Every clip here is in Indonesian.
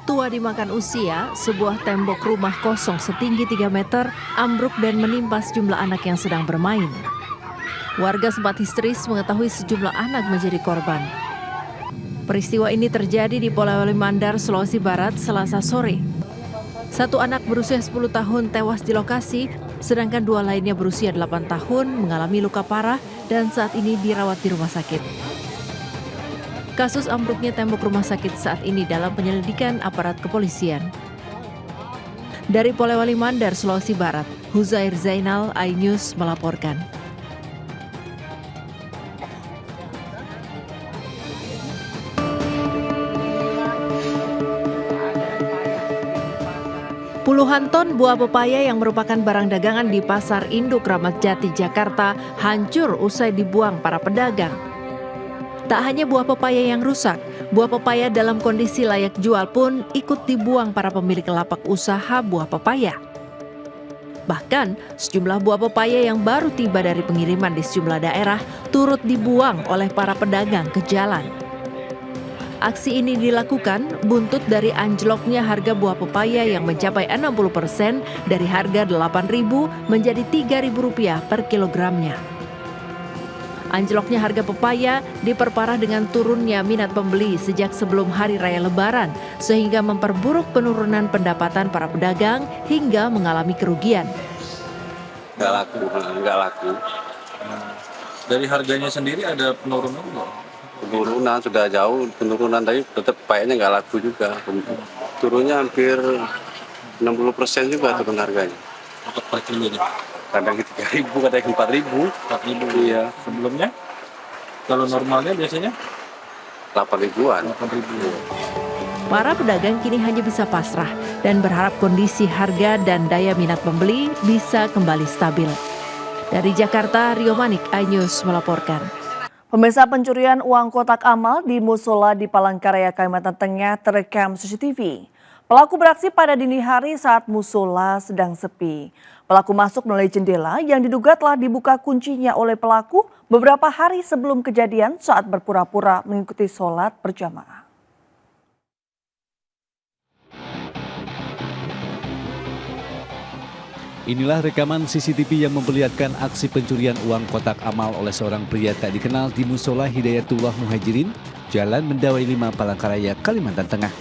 Tua dimakan usia, sebuah tembok rumah kosong setinggi 3 meter ambruk dan menimpa sejumlah anak yang sedang bermain. Warga sempat histeris mengetahui sejumlah anak menjadi korban. Peristiwa ini terjadi di Polewali Mandar, Sulawesi Barat, Selasa sore. Satu anak berusia 10 tahun tewas di lokasi, sedangkan dua lainnya berusia 8 tahun mengalami luka parah dan saat ini dirawat di rumah sakit. Kasus ambruknya tembok rumah sakit saat ini dalam penyelidikan aparat kepolisian. Dari Polewali Mandar, Sulawesi Barat, Huzair Zainal, iNews melaporkan. Puluhan ton buah pepaya yang merupakan barang dagangan di Pasar Induk Ramat Jati, Jakarta, hancur usai dibuang para pedagang. Tak hanya buah pepaya yang rusak, buah pepaya dalam kondisi layak jual pun ikut dibuang para pemilik lapak usaha buah pepaya. Bahkan, sejumlah buah pepaya yang baru tiba dari pengiriman di sejumlah daerah turut dibuang oleh para pedagang ke jalan. Aksi ini dilakukan buntut dari anjloknya harga buah pepaya yang mencapai 60% dari harga Rp8.000 menjadi Rp3.000 per kilogramnya. Anjloknya harga pepaya diperparah dengan turunnya minat pembeli sejak sebelum Hari Raya Lebaran, sehingga memperburuk penurunan pendapatan para pedagang hingga mengalami kerugian. Nggak laku. Dari harganya sendiri ada penurunan nggak? Penurunan sudah jauh, penurunan tapi tetap payahnya nggak laku juga. Turunnya hampir 60% juga turun harganya. Untuk per kilonya? Kadang 3.000, kadang 4.000. 4.000. Iya. Sebelumnya? Kalau normalnya biasanya? 8.000-an. 8.000. Para pedagang kini hanya bisa pasrah dan berharap kondisi harga dan daya minat pembeli bisa kembali stabil. Dari Jakarta, Rio Manik, iNews melaporkan. Pemirsa, pencurian uang kotak amal di musola di Palangkaraya, Kalimantan Tengah terekam CCTV. Pelaku beraksi pada dini hari saat musola sedang sepi. Pelaku masuk melalui jendela yang diduga telah dibuka kuncinya oleh pelaku beberapa hari sebelum kejadian saat berpura-pura mengikuti sholat berjamaah. Inilah rekaman CCTV yang memperlihatkan aksi pencurian uang kotak amal oleh seorang pria tak dikenal di musola Hidayatullah Muhajirin, Jalan Mendawai 5, Palangkaraya, Kalimantan Tengah.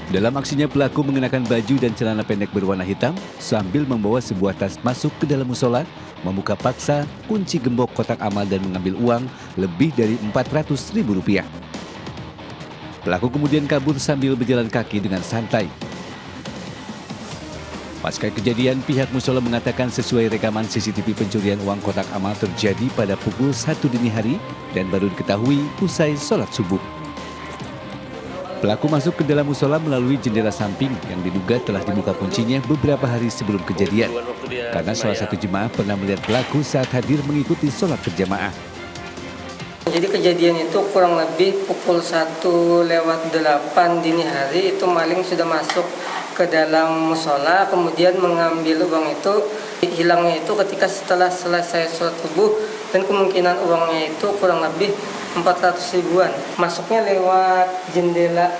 Dalam aksinya pelaku mengenakan baju dan celana pendek berwarna hitam sambil membawa sebuah tas masuk ke dalam musola, membuka paksa kunci gembok kotak amal dan mengambil uang lebih dari Rp400.000. Pelaku kemudian kabur sambil berjalan kaki dengan santai. Pasca kejadian, pihak musola mengatakan sesuai rekaman CCTV pencurian uang kotak amal terjadi pada pukul 1 dini hari dan baru diketahui usai sholat subuh. Pelaku masuk ke dalam musola melalui jendela samping yang diduga telah dibuka kuncinya beberapa hari sebelum kejadian. Karena salah satu jemaah pernah melihat pelaku saat hadir mengikuti sholat berjamaah. Jadi kejadian itu kurang lebih pukul 1:08 dini hari itu maling sudah masuk ke dalam musola, kemudian mengambil uang itu. Hilangnya itu ketika setelah selesai sholat subuh dan kemungkinan uangnya itu kurang lebih 400.000-an. Masuknya lewat jendela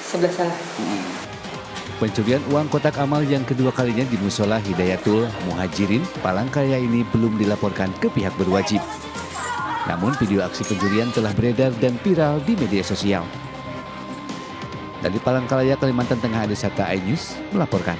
sebelah sana. Pencurian uang kotak amal yang kedua kalinya di musola Hidayatul Muhajirin, Palangkaraya ini belum dilaporkan ke pihak berwajib. Namun video aksi pencurian telah beredar dan viral di media sosial. Dari Palangkaraya, Kalimantan Tengah, Adesata iNews melaporkan.